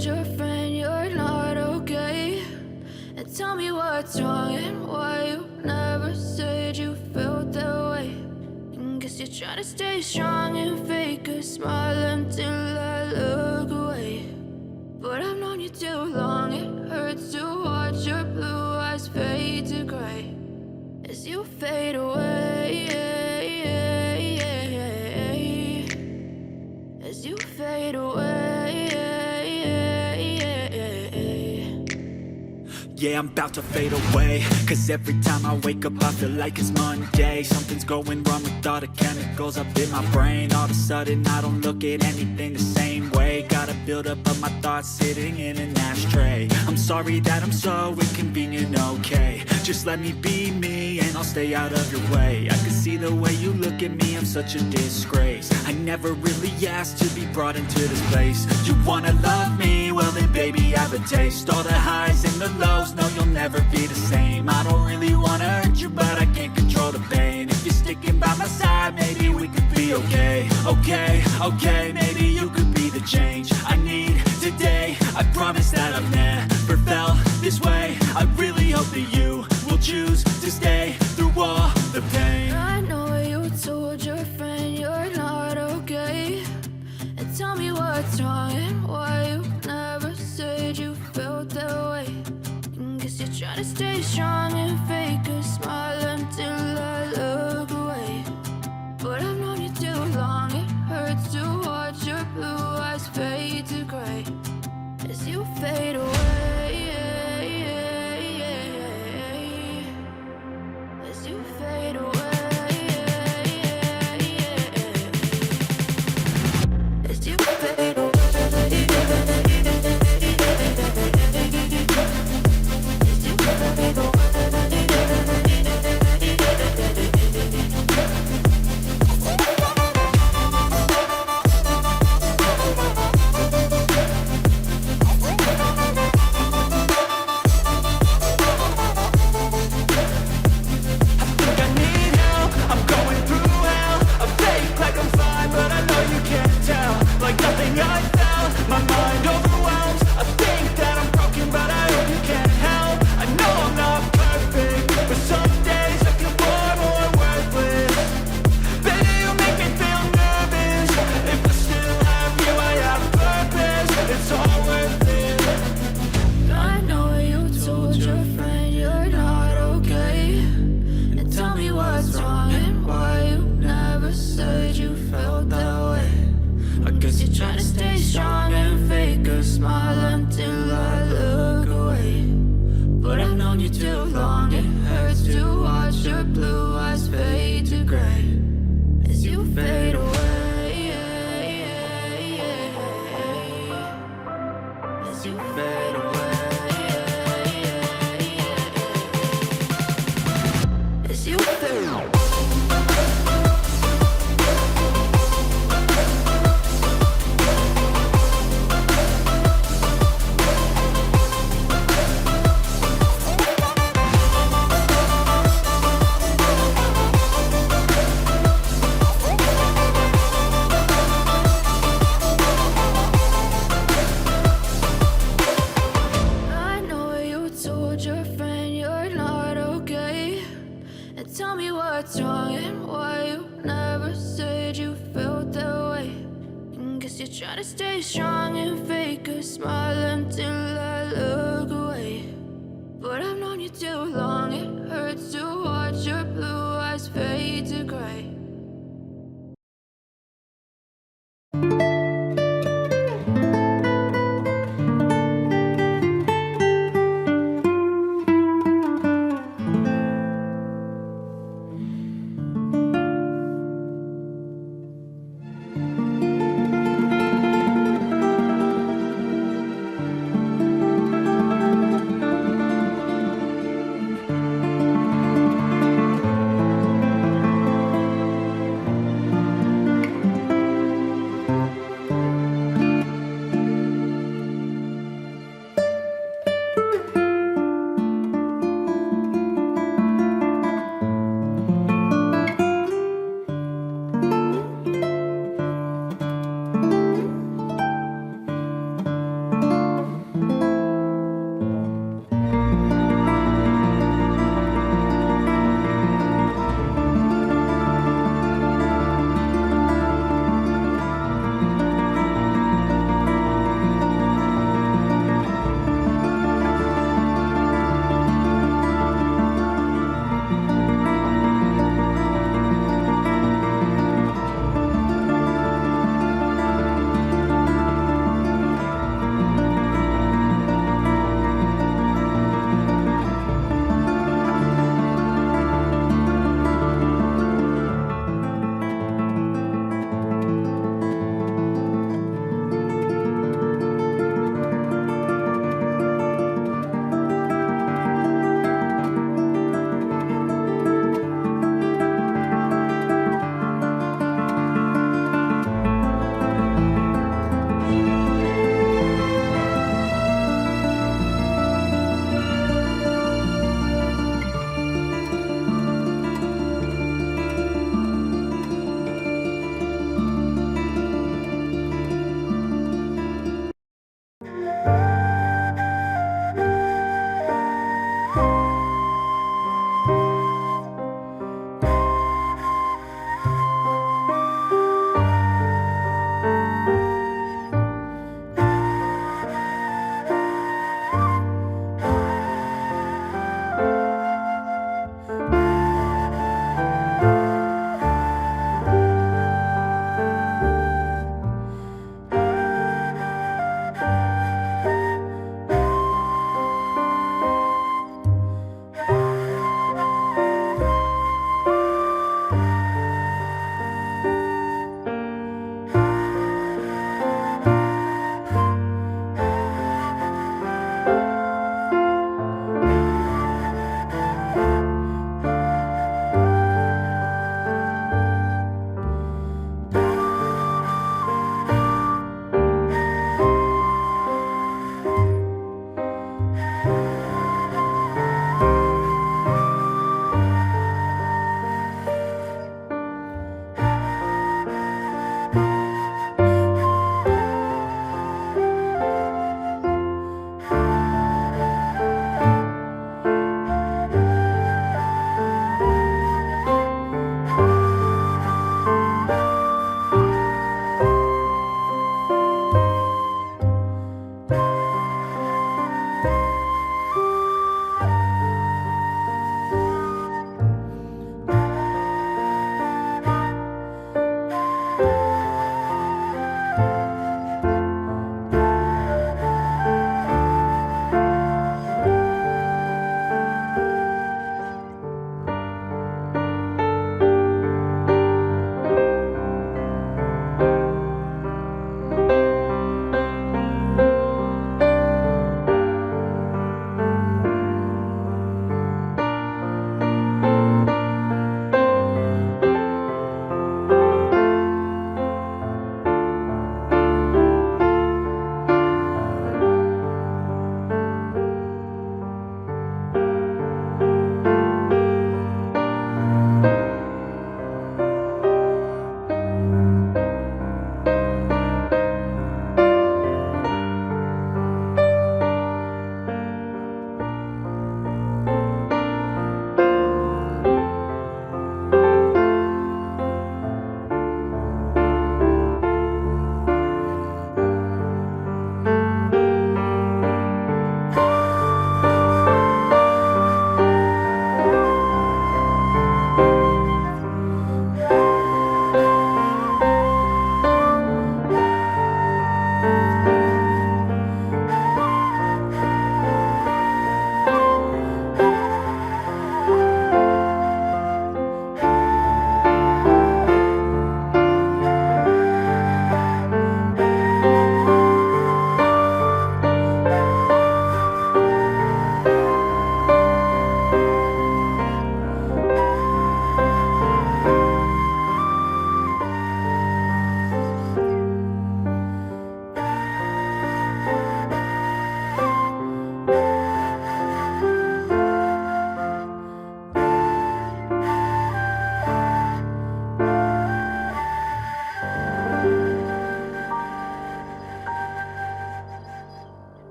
told your friend you're not okay? And tell me what's wrong and why you never said you felt that way. And guess you're trying to stay strong and fake a smile until I look away. But I've known you too long, it hurts to watch your blue eyes fade to gray as you fade away, as you fade away. Yeah, I'm about to fade away, cause every time I wake up I feel like it's Monday. Something's going wrong with all the chemicals up in my brain. All of a sudden I don't look at anything the same way. Got a buildup of my thoughts sitting in an ashtray. I'm sorry that I'm so inconvenient, okay? Just let me be me and I'll stay out of your way. I can see the way you look at me, I'm such a disgrace. I never really asked to be brought into this place. You wanna love me? Well then baby, have a taste. All the highs and the lows, no, you'll never be the same. I don't really wanna hurt you, but I can't control the pain. If you're sticking by my side, maybe we could be okay. Okay, maybe you could be the change I need today. I promise that I've never felt this way. I really hope that you will choose to stay through all the pain. I know you told your friend you're not okay. And tell me what's wrong and why you never said you felt that way. Guess you're trying to stay strong and fake a smile until I look away. But I've known you too long, it hurts to watch your blue eyes fade to gray as you fade away, as you fade away, as you fade away. Try to stay strong and fake a smile until I look away. But I've known you too long, it hurts to watch your blue eyes fade to gray